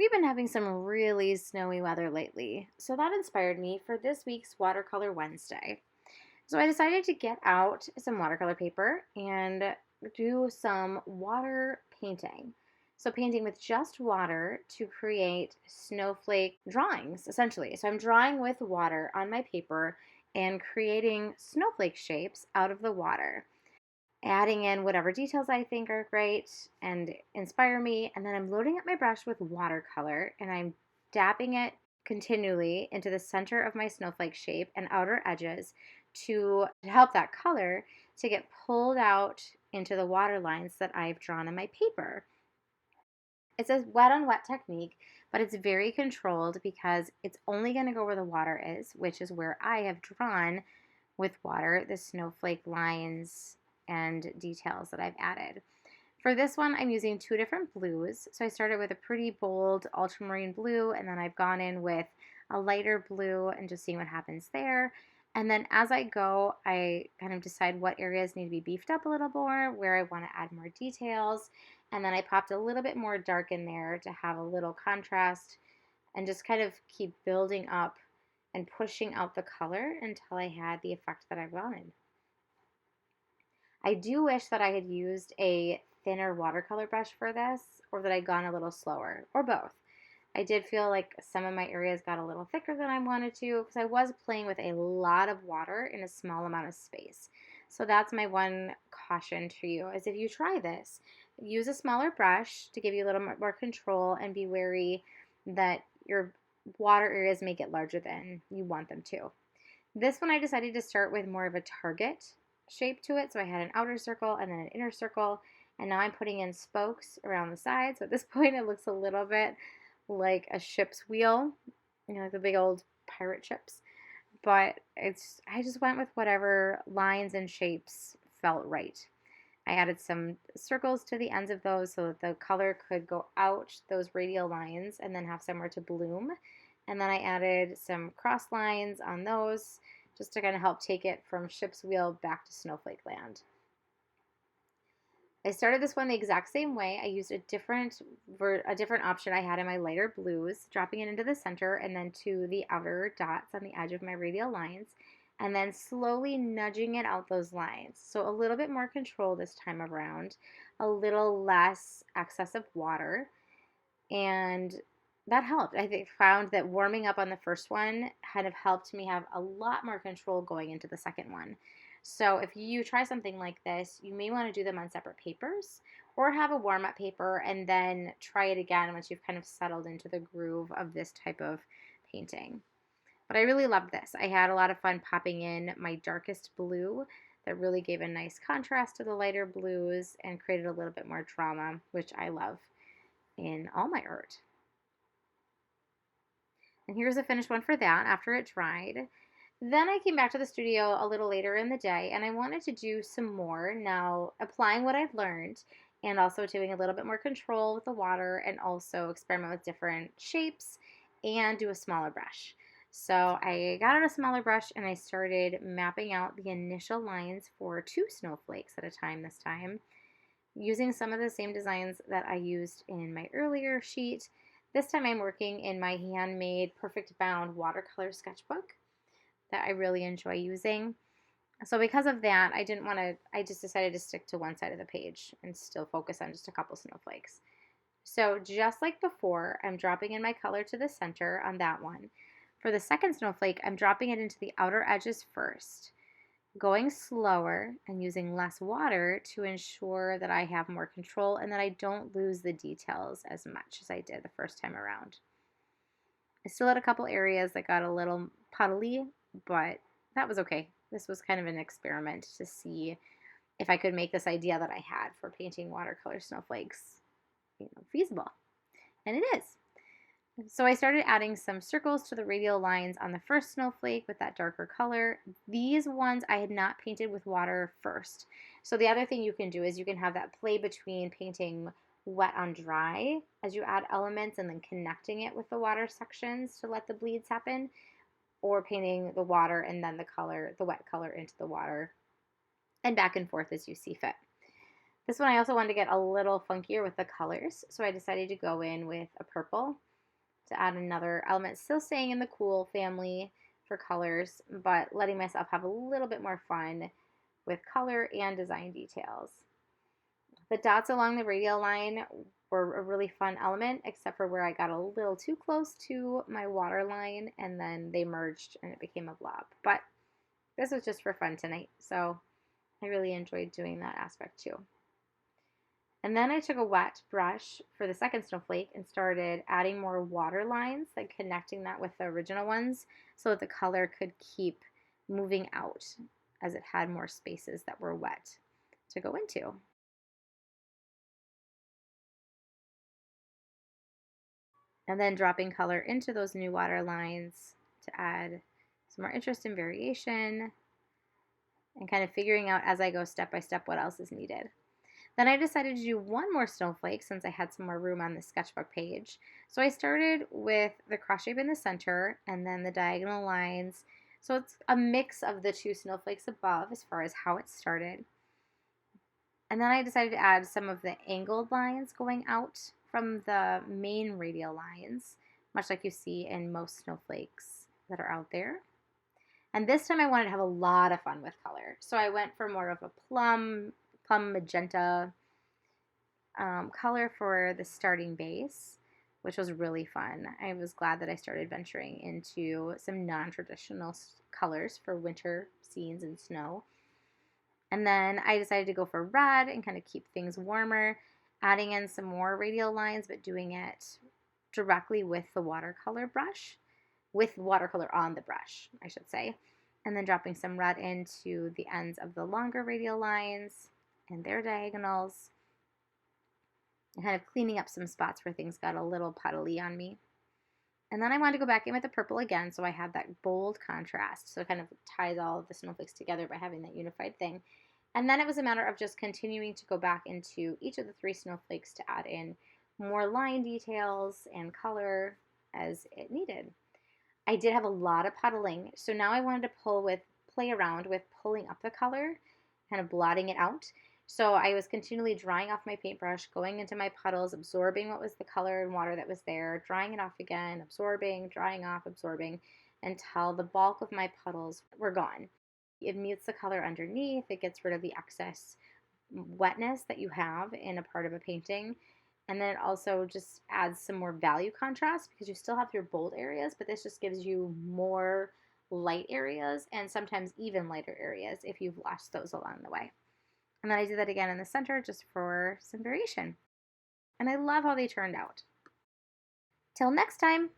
We've been having some really snowy weather lately, so that inspired me for this week's Watercolor Wednesday. So I decided to get out some watercolor paper and do some water painting. So, painting with just water to create snowflake drawings, essentially. So, I'm drawing with water on my paper and creating snowflake shapes out of the water, adding in whatever details I think are great and inspire me. And then I'm loading up my brush with watercolor and I'm dabbing it continually into the center of my snowflake shape and outer edges to help that color to get pulled out into the water lines that I've drawn on my paper. It's a wet on wet technique, but it's very controlled because it's only going to go where the water is, which is where I have drawn with water the snowflake lines and details that I've added. For this one, I'm using two different blues. So I started with a pretty bold ultramarine blue, and then I've gone in with a lighter blue and just seeing what happens there. And then as I go, I kind of decide what areas need to be beefed up a little more, where I want to add more details. And then I popped a little bit more dark in there to have a little contrast and just kind of keep building up and pushing out the color until I had the effect that I wanted. I do wish that I had used a thinner watercolor brush for this, or that I'd gone a little slower, or both. I did feel like some of my areas got a little thicker than I wanted to because I was playing with a lot of water in a small amount of space. So that's my one caution to you is if you try this, use a smaller brush to give you a little more control and be wary that your water areas may get larger than you want them to. This one I decided to start with more of a target shape to it. So I had an outer circle and then an inner circle. And now I'm putting in spokes around the sides. So at this point it looks a little bit like a ship's wheel, like the big old pirate ships. But I just went with whatever lines and shapes felt right. I added some circles to the ends of those so that the color could go out those radial lines and then have somewhere to bloom. And then I added some cross lines on those just to kind of help take it from ship's wheel back to snowflake land. I started this one the exact same way. I used a different option I had in my lighter blues, dropping it into the center and then to the outer dots on the edge of my radial lines, and then slowly nudging it out those lines. So a little bit more control this time around, a little less excess of water, and that helped. I found that warming up on the first one kind of helped me have a lot more control going into the second one. So if you try something like this, you may want to do them on separate papers or have a warm-up paper and then try it again once you've kind of settled into the groove of this type of painting. But I really loved this. I had a lot of fun popping in my darkest blue that really gave a nice contrast to the lighter blues and created a little bit more drama, which I love in all my art. And here's a finished one for that after it dried. Then I came back to the studio a little later in the day and I wanted to do some more, now applying what I've learned and also doing a little bit more control with the water and also experiment with different shapes and do a smaller brush. So I got out a smaller brush and I started mapping out the initial lines for 2 snowflakes at a time this time, using some of the same designs that I used in my earlier sheet. This time I'm working in my handmade perfect bound watercolor sketchbook that I really enjoy using. So because of that, I just decided to stick to one side of the page and still focus on just a couple snowflakes. So just like before, I'm dropping in my color to the center on that one. For the second snowflake, I'm dropping it into the outer edges first, going slower and using less water to ensure that I have more control and that I don't lose the details as much as I did the first time around. I still had a couple areas that got a little puddly, but that was okay. This was kind of an experiment to see if I could make this idea that I had for painting watercolor snowflakes, feasible. And it is. So I started adding some circles to the radial lines on the first snowflake with that darker color. These ones I had not painted with water first. So the other thing you can do is you can have that play between painting wet on dry as you add elements and then connecting it with the water sections to let the bleeds happen, or painting the water and then the wet color into the water, and back and forth as you see fit. This one I also wanted to get a little funkier with the colors, so I decided to go in with a purple to add another element, still staying in the cool family for colors, but letting myself have a little bit more fun with color and design details. The dots along the radial line were a really fun element, except for where I got a little too close to my water line and then they merged and it became a blob. But this was just for fun tonight, so I really enjoyed doing that aspect too. And then I took a wet brush for the second snowflake and started adding more water lines, like connecting that with the original ones so that the color could keep moving out as it had more spaces that were wet to go into. And then dropping color into those new water lines to add some more interest and variation and kind of figuring out as I go step by step what else is needed. Then I decided to do one more snowflake since I had some more room on the sketchbook page. So I started with the cross shape in the center and then the diagonal lines. So it's a mix of the two snowflakes above as far as how it started. And then I decided to add some of the angled lines going out from the main radial lines, much like you see in most snowflakes that are out there. And this time I wanted to have a lot of fun with color. So I went for more of a plum magenta color for the starting base, which was really fun. I was glad that I started venturing into some non-traditional colors for winter scenes and snow. And then I decided to go for red and kind of keep things warmer, adding in some more radial lines, but doing it directly with the watercolor brush, with watercolor on the brush, I should say. And then dropping some red into the ends of the longer radial lines and their diagonals, and kind of cleaning up some spots where things got a little puddly on me. And then I wanted to go back in with the purple again, so I had that bold contrast. So it kind of ties all of the snowflakes together by having that unified thing. And then it was a matter of just continuing to go back into each of the three snowflakes to add in more line details and color as it needed. I did have a lot of puddling, so now I wanted to play around with pulling up the color, kind of blotting it out. So I was continually drying off my paintbrush, going into my puddles, absorbing what was the color and water that was there, drying it off again, absorbing, drying off, absorbing, until the bulk of my puddles were gone. It mutes the color underneath, it gets rid of the excess wetness that you have in a part of a painting, and then it also just adds some more value contrast because you still have your bold areas, but this just gives you more light areas and sometimes even lighter areas if you've lost those along the way. And then I did that again in the center just for some variation. And I love how they turned out. Till next time!